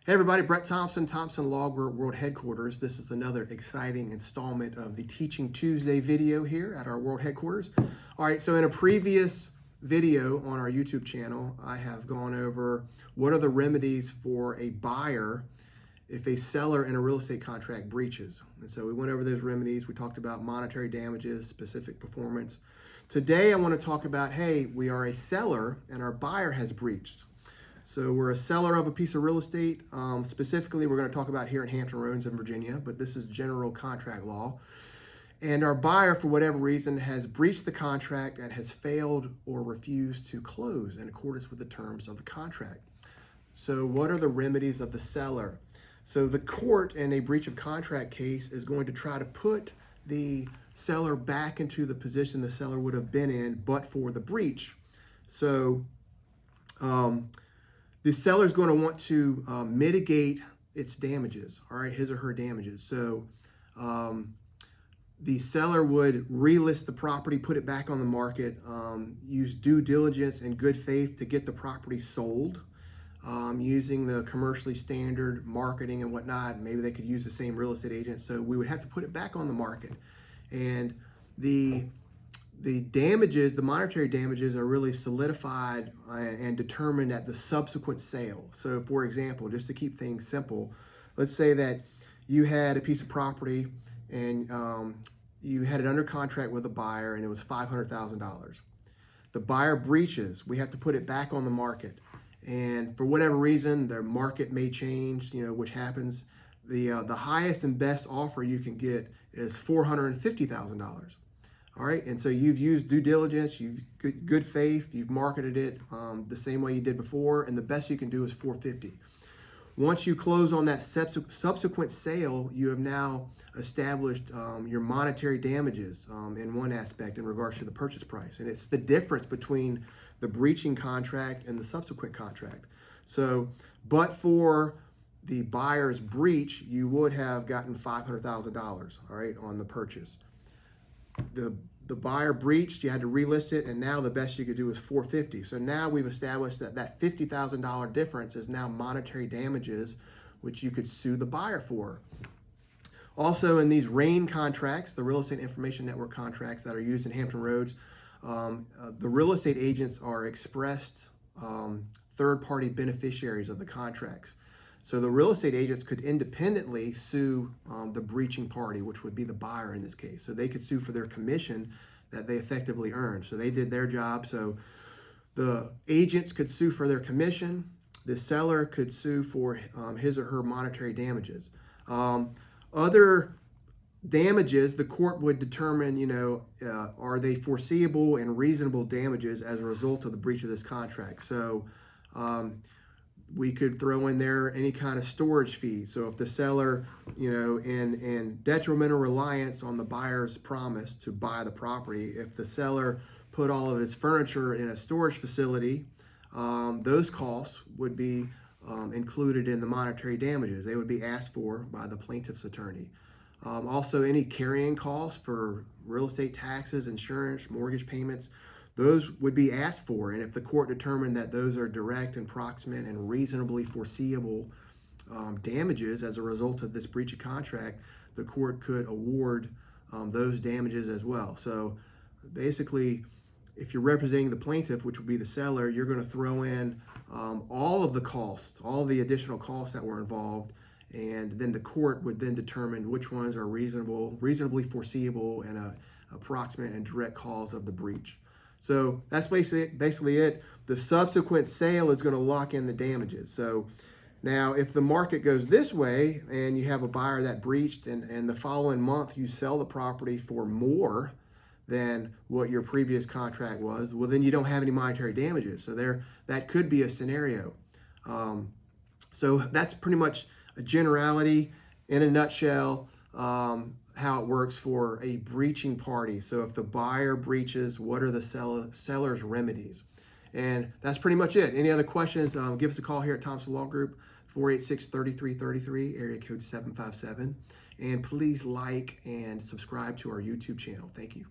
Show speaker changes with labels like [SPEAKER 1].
[SPEAKER 1] Hey everybody, Brett Thompson, Thompson Law Group World Headquarters. This is another exciting installment of the Teaching Tuesday video here at our World Headquarters. All right, so in a previous video on our YouTube channel, I have gone over what are the remedies for a buyer if a seller in a real estate contract breaches. And so we went over those remedies. We talked about monetary damages, specific performance. Today I want to talk about, hey, we are a seller and our buyer has breached. So we're a seller of a piece of real estate. Specifically, we're going to talk about here in Hampton Roads in Virginia, but this is general contract law. And our buyer, for whatever reason, has breached the contract and has failed or refused to close in accordance with the terms of the contract. So what are the remedies of the seller? So the court in a breach of contract case is going to try to put the seller back into the position the seller would have been in but for the breach. So the seller is going to want to mitigate its damages, all right, his or her damages. So the seller would relist the property, put it back on the market, use due diligence and good faith to get the property sold, using the commercially standard marketing and whatnot. Maybe they could use the same real estate agent. So we would have to put it back on the market. And the damages, the monetary damages, are really solidified and determined at the subsequent sale. So for example, just to keep things simple, let's say that you had a piece of property and you had it under contract with a buyer and it was $500,000. The buyer breaches, we have to put it back on the market. And for whatever reason, their market may change, which happens. The highest and best offer you can get is $450,000. All right, and so you've used due diligence, you've good faith, you've marketed it the same way you did before, and the best you can do is $450,000. Once you close on that subsequent sale, you have now established your monetary damages in one aspect in regards to the purchase price, and it's the difference between the breaching contract and the subsequent contract. So, but for the buyer's breach, you would have gotten $500,000, all right, on the purchase. The buyer breached, you had to relist it, and now the best you could do is $450,000. So now we've established that $50,000 difference is now monetary damages, which you could sue the buyer for. Also, in these RAIN contracts, the Real Estate Information Network contracts that are used in Hampton Roads, the real estate agents are expressed third-party beneficiaries of the contracts. So the real estate agents could independently sue the breaching party, which would be the buyer in this case. So they could sue for their commission that they effectively earned. So they did their job. So the agents could sue for their commission. The seller could sue for his or her monetary damages. Other damages, the court would determine, are they foreseeable and reasonable damages as a result of the breach of this contract. So we could throw in there any kind of storage fees. So if the seller, in detrimental reliance on the buyer's promise to buy the property, if the seller put all of his furniture in a storage facility, those costs would be included in the monetary damages. They would be asked for by the plaintiff's attorney. Also, any carrying costs for real estate taxes, insurance, mortgage payments, those would be asked for. And if the court determined that those are direct and proximate and reasonably foreseeable damages as a result of this breach of contract, the court could award those damages as well. So basically, if you're representing the plaintiff, which would be the seller, you're going to throw in all of the costs, all the additional costs that were involved, and then the court would then determine which ones are reasonably foreseeable and a approximate and direct cause of the breach. So that's basically it. The subsequent sale is going to lock in the damages. So now if the market goes this way and you have a buyer that breached and the following month you sell the property for more than what your previous contract was, well, then you don't have any monetary damages. So that could be a scenario. So that's pretty much a generality in a nutshell. How it works for a breaching party. So if the buyer breaches, what are the seller's remedies? And that's pretty much it. Any other questions, give us a call here at Thompson Law Group, 486-3333, area code 757. And please like and subscribe to our YouTube channel. Thank you.